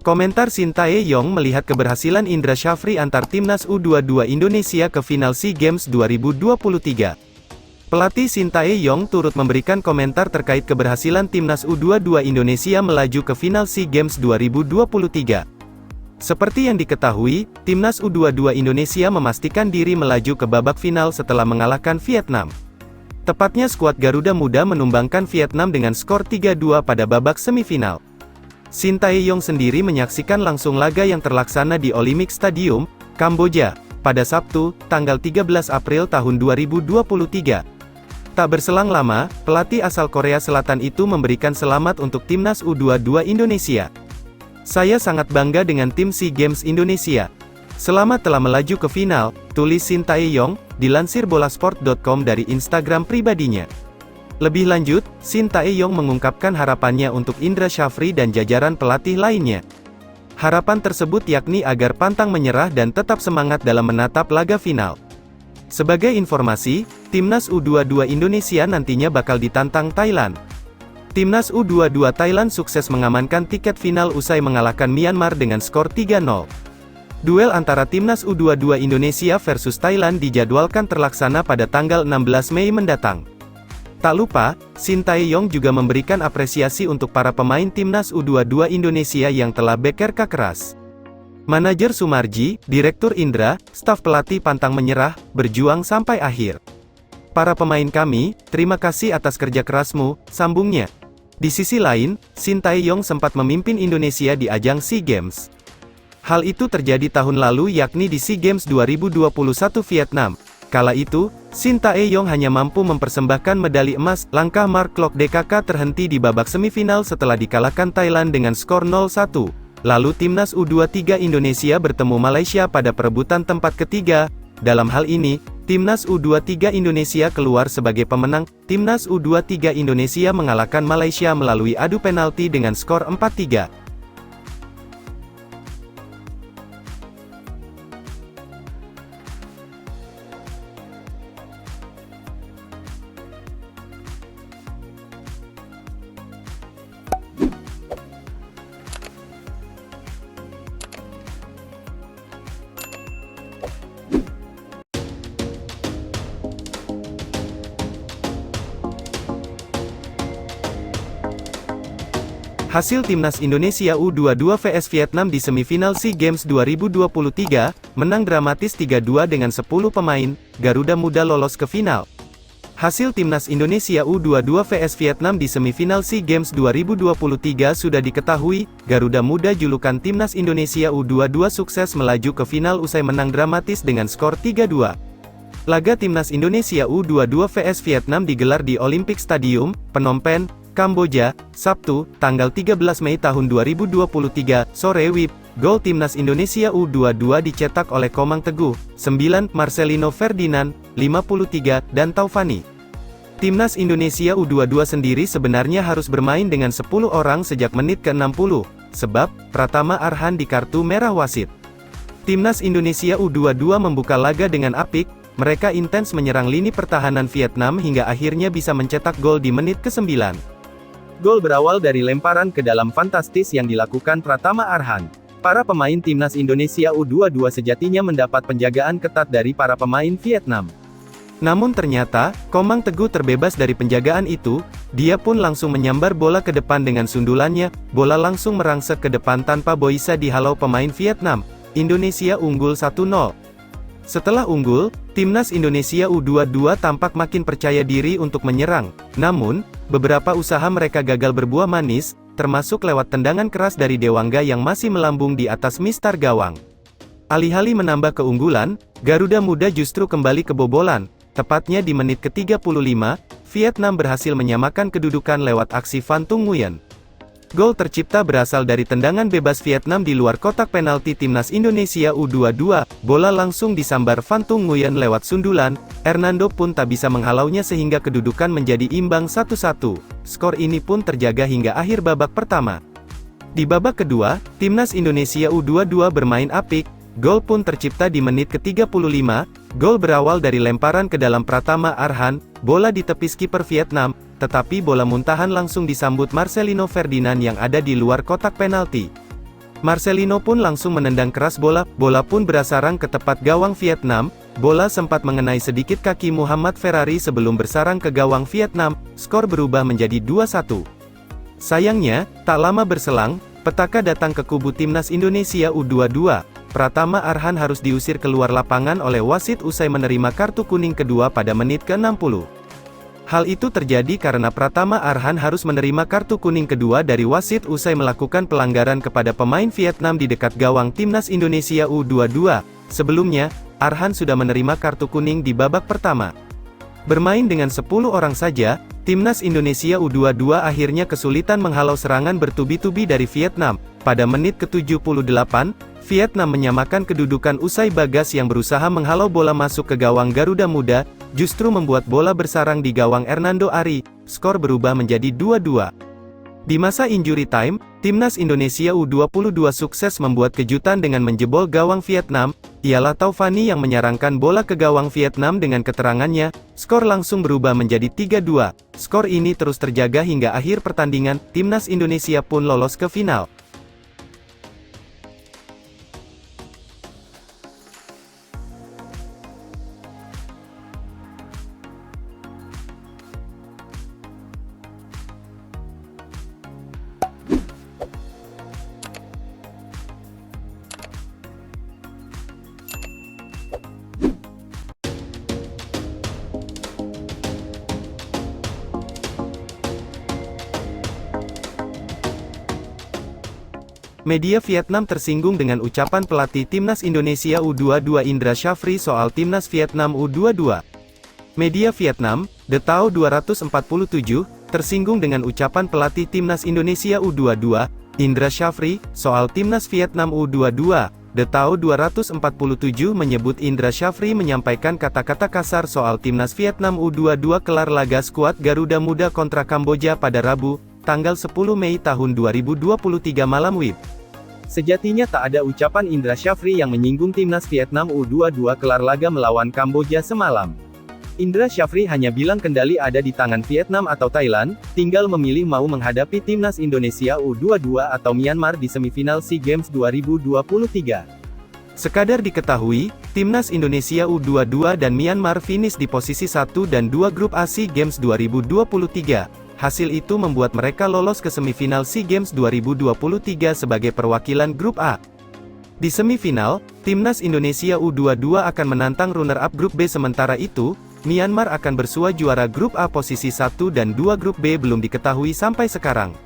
Komentar Sintayong melihat keberhasilan Indra Syafri antar timnas U22 Indonesia ke final SEA Games 2023. Pelatih Sintayong turut memberikan komentar terkait keberhasilan timnas U22 Indonesia melaju ke final SEA Games 2023. Seperti yang diketahui, timnas U22 Indonesia memastikan diri melaju ke babak final setelah mengalahkan Vietnam. Tepatnya skuad Garuda Muda menumbangkan Vietnam dengan skor 3-2 pada babak semifinal. Sintayong sendiri menyaksikan langsung laga yang terlaksana di Olympic Stadium, Kamboja, pada Sabtu, tanggal 13 April tahun 2023. Tak berselang lama, pelatih asal Korea Selatan itu memberikan selamat untuk timnas U22 Indonesia. "Saya sangat bangga dengan tim SEA Games Indonesia. Selamat telah melaju ke final," tulis Sintayong, dilansir bolasport.com dari Instagram pribadinya. Lebih lanjut, Sintayong mengungkapkan harapannya untuk Indra Syafri dan jajaran pelatih lainnya. Harapan tersebut yakni agar pantang menyerah dan tetap semangat dalam menatap laga final. Sebagai informasi, timnas U22 Indonesia nantinya bakal ditantang Thailand. Timnas U22 Thailand sukses mengamankan tiket final usai mengalahkan Myanmar dengan skor 3-0. Duel antara timnas U22 Indonesia versus Thailand dijadwalkan terlaksana pada tanggal 16 Mei mendatang. Tak lupa, Sintayong juga memberikan apresiasi untuk para pemain timnas U22 Indonesia yang telah bekerja keras. Manajer Sumarji, Direktur Indra, staf pelatih pantang menyerah, berjuang sampai akhir. "Para pemain kami, terima kasih atas kerja kerasmu," sambungnya. Di sisi lain, Sintayong sempat memimpin Indonesia di ajang SEA Games. Hal itu terjadi tahun lalu yakni di SEA Games 2021 Vietnam. Kala itu, Sintayong hanya mampu mempersembahkan medali emas. Langkah Mark Klok DKK terhenti di babak semifinal setelah dikalahkan Thailand dengan skor 0-1. Lalu timnas U23 Indonesia bertemu Malaysia pada perebutan tempat ketiga. Dalam hal ini, timnas U23 Indonesia keluar sebagai pemenang. Timnas U23 Indonesia mengalahkan Malaysia melalui adu penalti dengan skor 4-3. Hasil timnas Indonesia U22 vs Vietnam di semifinal SEA Games 2023, menang dramatis 3-2 dengan 10 pemain, Garuda Muda lolos ke final. Hasil timnas Indonesia U22 vs Vietnam di semifinal SEA Games 2023 sudah diketahui, Garuda Muda julukan timnas Indonesia U22 sukses melaju ke final usai menang dramatis dengan skor 3-2. Laga timnas Indonesia U22 vs Vietnam digelar di Olympic Stadium, Phnom Penh, Kamboja, Sabtu, tanggal 13 Mei tahun 2023, sore WIB. Gol timnas Indonesia U22 dicetak oleh Komang Teguh, 9, Marcelino Ferdinand, 53, dan Taufani. Timnas Indonesia U22 sendiri sebenarnya harus bermain dengan 10 orang sejak menit ke-60, sebab Pratama Arhan di kartu merah wasit. Timnas Indonesia U22 membuka laga dengan apik, mereka intens menyerang lini pertahanan Vietnam hingga akhirnya bisa mencetak gol di menit ke-9. Gol berawal dari lemparan ke dalam fantastis yang dilakukan Pratama Arhan. Para pemain timnas Indonesia U22 sejatinya mendapat penjagaan ketat dari para pemain Vietnam. Namun ternyata, Komang Teguh terbebas dari penjagaan itu, dia pun langsung menyambar bola ke depan dengan sundulannya, bola langsung merangsek ke depan tanpa bisa dihalau pemain Vietnam. Indonesia unggul 1-0. Setelah unggul, timnas Indonesia U22 tampak makin percaya diri untuk menyerang. Namun, beberapa usaha mereka gagal berbuah manis, termasuk lewat tendangan keras dari Dewangga yang masih melambung di atas mistar gawang. Alih-alih menambah keunggulan, Garuda Muda justru kembali kebobolan. Tepatnya di menit ke-35, Vietnam berhasil menyamakan kedudukan lewat aksi Van Tung Nguyen. Gol tercipta berasal dari tendangan bebas Vietnam di luar kotak penalti timnas Indonesia U22, bola langsung disambar Van Tung Nguyen lewat sundulan, Hernando pun tak bisa menghalaunya sehingga kedudukan menjadi imbang 1-1. Skor ini pun terjaga hingga akhir babak pertama. Di babak kedua, timnas Indonesia U22 bermain apik, gol pun tercipta di menit ke-35, gol berawal dari lemparan ke dalam Pratama Arhan, bola ditepis kiper Vietnam, tetapi bola muntahan langsung disambut Marcelino Ferdinand yang ada di luar kotak penalti. Marcelino pun langsung menendang keras bola pun bersarang ke tepat gawang Vietnam, bola sempat mengenai sedikit kaki Muhammad Ferrari sebelum bersarang ke gawang Vietnam, skor berubah menjadi 2-1. Sayangnya, tak lama berselang, petaka datang ke kubu timnas Indonesia U22. Pratama Arhan harus diusir keluar lapangan oleh wasit usai menerima kartu kuning kedua pada menit ke-60. Hal itu terjadi karena Pratama Arhan harus menerima kartu kuning kedua dari wasit usai melakukan pelanggaran kepada pemain Vietnam di dekat gawang timnas Indonesia U22. Sebelumnya, Arhan sudah menerima kartu kuning di babak pertama. Bermain dengan 10 orang saja, timnas Indonesia U22 akhirnya kesulitan menghalau serangan bertubi-tubi dari Vietnam. Pada menit ke-78, Vietnam menyamakan kedudukan usai Bagas yang berusaha menghalau bola masuk ke gawang Garuda Muda, justru membuat bola bersarang di gawang Hernando Ari, skor berubah menjadi 2-2. Di masa injury time, timnas Indonesia U22 sukses membuat kejutan dengan menjebol gawang Vietnam, ialah Taufani yang menyarangkan bola ke gawang Vietnam dengan keterangannya, skor langsung berubah menjadi 3-2. Skor ini terus terjaga hingga akhir pertandingan, timnas Indonesia pun lolos ke final. Media Vietnam tersinggung dengan ucapan pelatih timnas Indonesia U22 Indra Shafri soal timnas Vietnam U22. Media Vietnam, The Tao 247, tersinggung dengan ucapan pelatih timnas Indonesia U22, Indra Shafri, soal timnas Vietnam U22. The Tao 247 menyebut Indra Shafri menyampaikan kata-kata kasar soal timnas Vietnam U22 kelar laga skuad Garuda Muda kontra Kamboja pada Rabu, tanggal 10 Mei tahun 2023 malam WIB. Sejatinya tak ada ucapan Indra Shafri yang menyinggung timnas Vietnam U22 kelar laga melawan Kamboja semalam. Indra Shafri hanya bilang kendali ada di tangan Vietnam atau Thailand, tinggal memilih mau menghadapi timnas Indonesia U22 atau Myanmar di semifinal SEA Games 2023. Sekadar diketahui, timnas Indonesia U22 dan Myanmar finish di posisi 1 dan 2 grup A SEA Games 2023. Hasil itu membuat mereka lolos ke semifinal SEA Games 2023 sebagai perwakilan grup A. Di semifinal, timnas Indonesia U22 akan menantang runner-up grup B. Sementara itu, Myanmar akan bersua juara grup A. Posisi 1 dan 2 grup B belum diketahui sampai sekarang.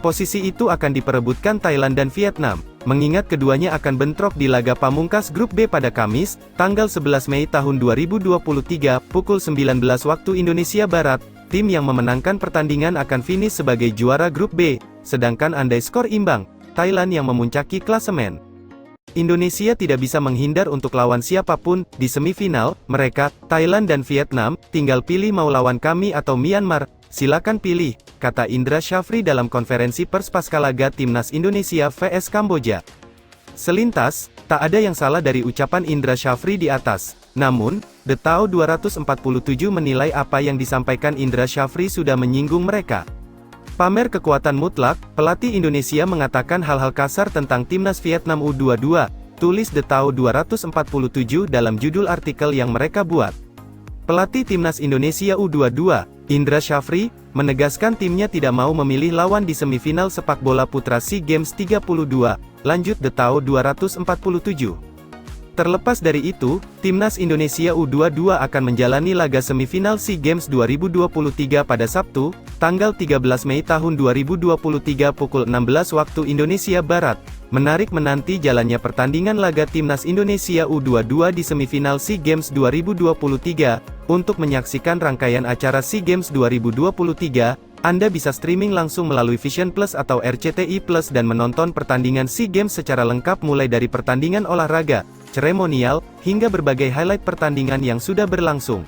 Posisi itu akan diperebutkan Thailand dan Vietnam, mengingat keduanya akan bentrok di laga pamungkas grup B pada Kamis, tanggal 11 Mei tahun 2023, pukul 19 waktu Indonesia Barat. Tim yang memenangkan pertandingan akan finish sebagai juara grup B, sedangkan andai skor imbang, Thailand yang memuncaki klasemen. Indonesia tidak bisa menghindar untuk lawan siapapun, di semifinal, mereka, Thailand dan Vietnam, tinggal pilih mau lawan kami atau Myanmar, silakan pilih, kata Indra Shafri dalam konferensi pers pasca laga timnas Indonesia vs Kamboja. Selintas, tak ada yang salah dari ucapan Indra Shafri di atas. Namun, The Tao 247 menilai apa yang disampaikan Indra Shafri sudah menyinggung mereka. Pamer kekuatan mutlak, pelatih Indonesia mengatakan hal-hal kasar tentang timnas Vietnam U22, tulis The Tao 247 dalam judul artikel yang mereka buat. Pelatih timnas Indonesia U22, Indra Shafri, menegaskan timnya tidak mau memilih lawan di semifinal sepak bola putra SEA Games 32, lanjut The Tao 247. Terlepas dari itu, timnas Indonesia U22 akan menjalani laga semifinal SEA Games 2023 pada Sabtu, tanggal 13 Mei tahun 2023 pukul 16 waktu Indonesia Barat. Menarik menanti jalannya pertandingan laga timnas Indonesia U22 di semifinal SEA Games 2023. Untuk menyaksikan rangkaian acara SEA Games 2023, Anda bisa streaming langsung melalui Vision Plus atau RCTI Plus dan menonton pertandingan SEA Games secara lengkap mulai dari pertandingan olahraga, seremonial, hingga berbagai highlight pertandingan yang sudah berlangsung.